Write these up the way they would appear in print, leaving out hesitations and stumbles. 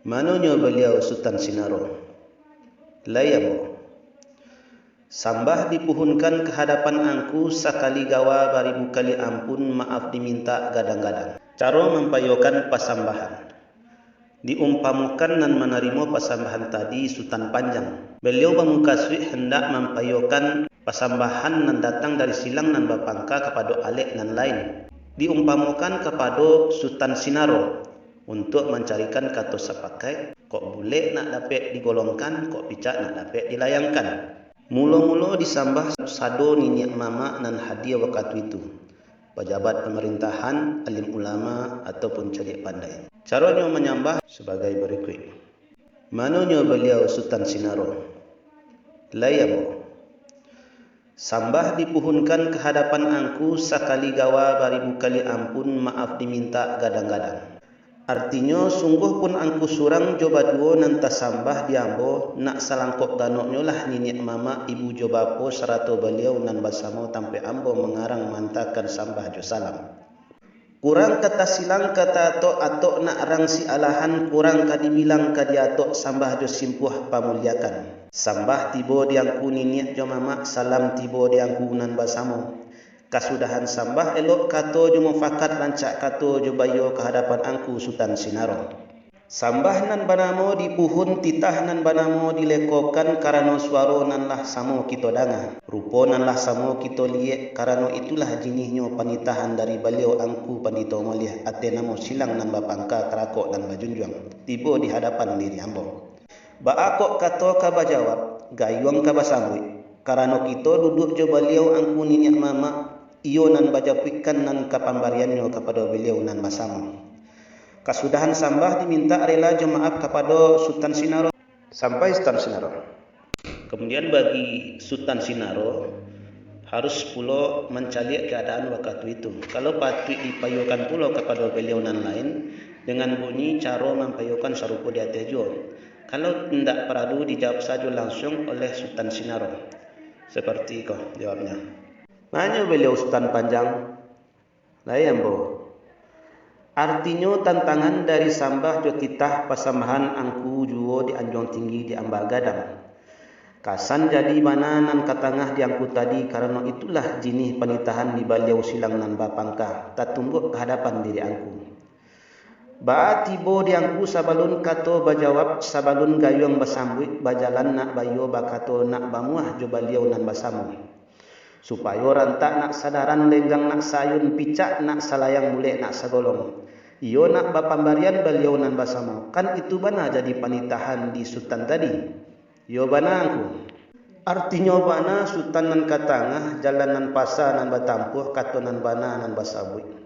Manonyo beliau Sultan Sinaro. Layabo. Sambah dipuhunkan kehadapan angku sakali gawa baribu kali ampun maaf diminta gadang-gadang. Caro mempayokan pasambahan. Diumpamukan dan menerima pasambahan tadi Sultan Panjang. Beliau bamukaswi hendak mempayokan pasambahan nan datang dari silang nan bapangka kepada alek nan lain. Diumpamukan kepada Sultan Sinaro untuk mencarikan kata sepakai, kok boleh nak dapat digolongkan, kok picak nak dapat dilayangkan. Mula-mula disambah sado ninyak mama nan hadiah waktu itu, pejabat pemerintahan, alim ulama ataupun celik pandai. Caranya menyambah sebagai berikut. Manonyo beliau Sultan Sinaro. Layabo. Sambah dipuhunkan kehadapan angku sakali gawa baribu kali ampun maaf diminta gadang-gadang. Artinya sungguh pun angku surang joba duo nanta sambah diambo nak salangkok ganoknyo lah ninik mama ibu jobapo serato beliau nan basamo tampe ambo mengarang mantakan sambah jo salam. Kurang kata silang kata atok nak rang si alahan kurang kadibilang kadiatok sambah jo simpuh pamulyakan. Sambah tibo diangku ninik jo mama salam tibo diangku nan basamo. Kasudahan sambah elok kato jo mufakat rancak kato jo bayo kehadapan angku Sultan Sinaro. Sambah nan banamo dipuhun titah nan banamo dilekokan karano suaro nan lah samo kito danga. Rupo nan lah samo kito liek karano itulah jinihnya panitahan dari beliau angku pandito malih ate namo silang nan bapangka kerakok dan bajunjuang. Tibo di hadapan diri ambo. Baakok kato kaba jawab, gayuang kaba sambui. Karano kito duduk jo beliau angku ninik mama iyo nan bajapikan nan kapambariannya kepada beliau nan basama. Kasudahan sambah diminta rela jo maaf kepada Sultan Sinaro sampai Sultan Sinaro. Kemudian bagi Sultan Sinaro harus pula mencari keadaan waktu itu. Kalau patut dipayukan pula kepada beliau nan lain dengan bunyi cara mempayukan sarupa di atas jo. Kalau tidak perlu dijawab saja langsung oleh Sultan Sinaro. Seperti itu jawabnya. Manyo beliau Sultan Panjang. Layambo. Artinya tantangan dari sambah jo titah pasambahan angku juo di anjong tinggi di ambal gadang. Kasan jadi mana nan katangah diangku tadi karena itulah jinih panitahan di beliau silang nan bapangka. Tak tumbuk kehadapan diri angku. Ba tibo diangku sabalun kato bajawab sabalun gayung basambut bajalan nak bayo bakato nak bamuah jo beliau nan basamu. Supaya rantak nak sadaran lenggang nak sayun picak nak salayang mulek nak sagolong. Iyo nak bapambarian beliau nan basamo. Kan itu bana jadi panitahan di Sultan tadi. Yo bana angku. Artinya bana Sultan nan katangah jalan nan pasa nan batampuh kato nan bana nan basabui.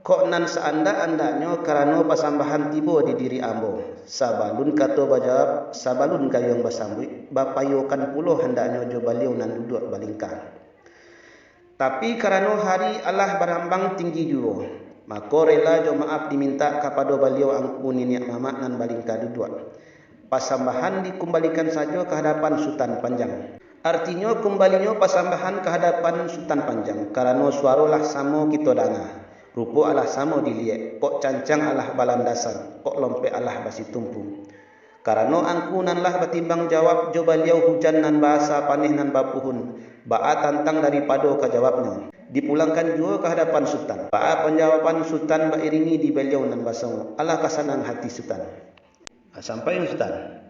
Kok nan seanda-andanya karena pasambahan tibo di diri ambo. Sabalun kato bajawab sabalun gayung basambui. Bapayokan pulo hendaknya jo beliau nan duduk balingkah. Tapi karena hari Allah berambang tinggi juga, maka rela jo maaf diminta kepada beliau angku ninik mama nan balingka duduk. Pasambahan dikembalikan saja ke hadapan Sultan Panjang. Artinya kembalinya pasambahan ke hadapan Sultan Panjang. Karena suara lah samo kita danga. Rupo Allah samo diliek. Kok cancang Allah balandasan. Kok lompe Allah basi tumpu. Karena angku nan lah batimbang jawab jo beliau hujan nan bahasa panih nan bapuhun. Ba'a tantang daripada kejawabnya. Dipulangkan juga ke hadapan Sultan. Ba'a penjawaban Sultan bairingi di beliau nan basang. Allah kasanang hati Sultan. Sampai Sultan.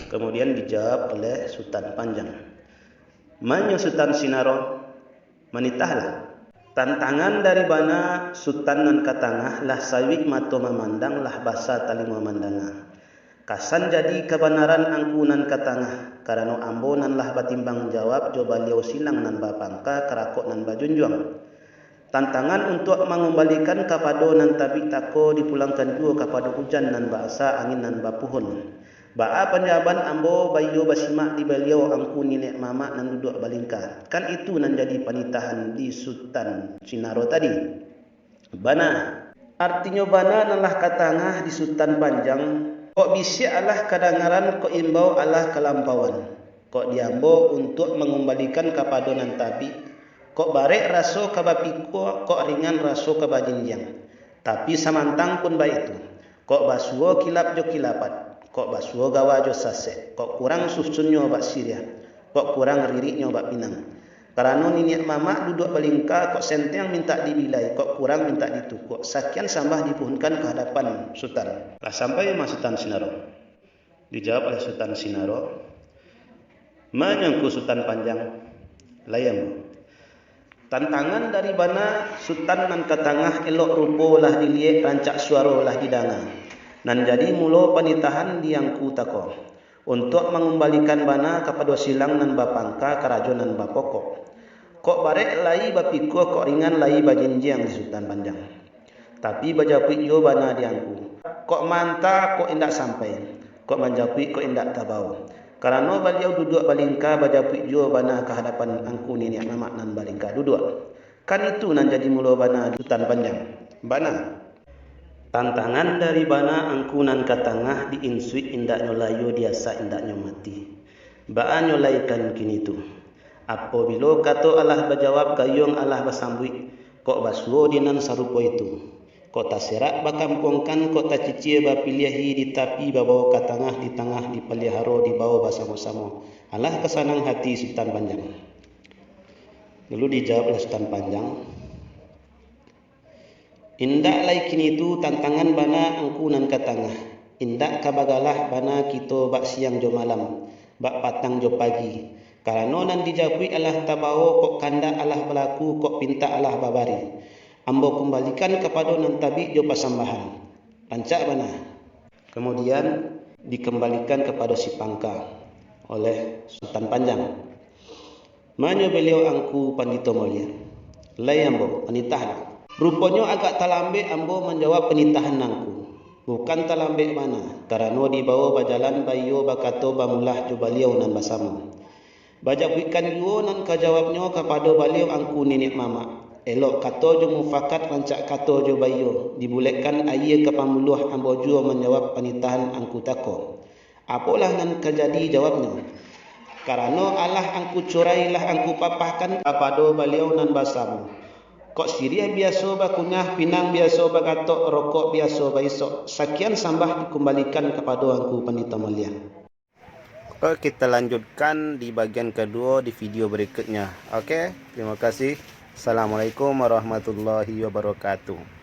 Kemudian dijawab oleh Sultan Panjang. Manyo Sultan Sinaro manitahlah. Tantangan dari bana Sultan nan katangah lah sawik mato memandang lah basa tali memandangah. Kasan jadi kebenaran angkunan katangah karena ambo nan lah batimbang jawab jo beliau silang nan bapangka kerakok nan bajunjuang. Tantangan untuk mengembalikan kepada nan tabi tako dipulangkan juga kepada hujan nan bahasa angin nan bapuhun. Ba'a penjawaban ambo bayo basimak di beliau angku ninek mama nan duduk balingka. Kan itu nan jadi panitahan di Sultan Sinaro tadi. Bana. Artinya bana nan lah katangah di Sultan Panjang. Kok bisik Allah kadangaran kok imbau Allah kelampauan. Kok diambo untuk mengembalikan kepada nan tabi. Kok barek raso kabapiko kok ringan raso kabajinjang. Tapi samantang pun baik itu. Kok basuo kilap jo kilapat, kok basuo gawa jo sase, kok kurang susunyo bak Syria, kok kurang ririknyo bak Pinang. Karena niniak mama duduk balingka, kok senteng minta dibilai, kok kurang minta ditukuk. Sakian sambah dipuhunkan ke hadapan Sultan. Lah sampai Mas Sultan Sinaro. Dijawab oleh Sultan Sinaro, menyangku Sultan Panjang, layam. Tantangan dari bana Sultan nan katangah elok rupo lah diliek rancak suara lah didanga. Nan jadi mulo panitahan diangku tako. Untuk mengembalikan bana kepada silang nan bapangka kerajon nan bapokok. Kok barek lai bapiko kok ringan lai bajinjiang di Sultan Panjang. Tapi bajapui jo bana diangku. Kok manta kok indak sampai. Kok manjapui kok indak tabau. Karena beliau duduk balingka bajapui jo bana ke hadapan angku niniak mamak nan balingka duduk. Kan itu nan jadi mulo bana Sultan Panjang. Bana. Tantangan dari bana angku nan katangah diinsui indak nyolayo diasa indak nyomati. Baan nyolaikan kini tu. Apabila kata Allah berjawab gayung Allah bersambui. Kok basuo dinan sarupo itu. Kok tak serak bakampongkan, kok tak cicir bapiliahi di tapi babawa ke tengah di tengah di pelihara di bawah bersama-sama. Allah kesanang hati Sultan Panjang. Lalu dijawab oleh Sultan Panjang. Indak lai kini tu tantangan bana angku nan ke tengah. Indak kabagalah bana kita bak siang jo malam, bak patang jo pagi. Karena nan dijawab Allah tabawo kok kanda Allah berlaku kok pinta Allah babari. Ambo kembalikan kepada nan tabi jo pasambahan. Rancak bana. Kemudian dikembalikan kepada si Pangka oleh Sultan Panjang. Manyo beliau angku pandito mulia. Lai ambo penitah. Rupanya agak talambe ambo menjawab penitahan angku. Bukan talambe mana. Karena di bawah bajalan bayo bakato bamulah jo beliau nan basama. Bajapikan yo nan kajawabnya kepada beliau angku nenek mama. Elok kata jo mufakat rancak kata jo bayo. Dibulekkan ayah ke pamuluh ambo jo menjawab penitahan angku tako. Apalah nan kejadi jawabnya. Karena Allah angku curailah angku papahkan kepada beliau nan basamu. Kok Syria biasa bakunyah, Pinang biasa bagatok, rokok biasa baisok. Sekian sambah dikembalikan kepada angku pendeta mulia. Oke, kita lanjutkan di bagian kedua di video berikutnya. Oke, terima kasih. Assalamualaikum warahmatullahi wabarakatuh.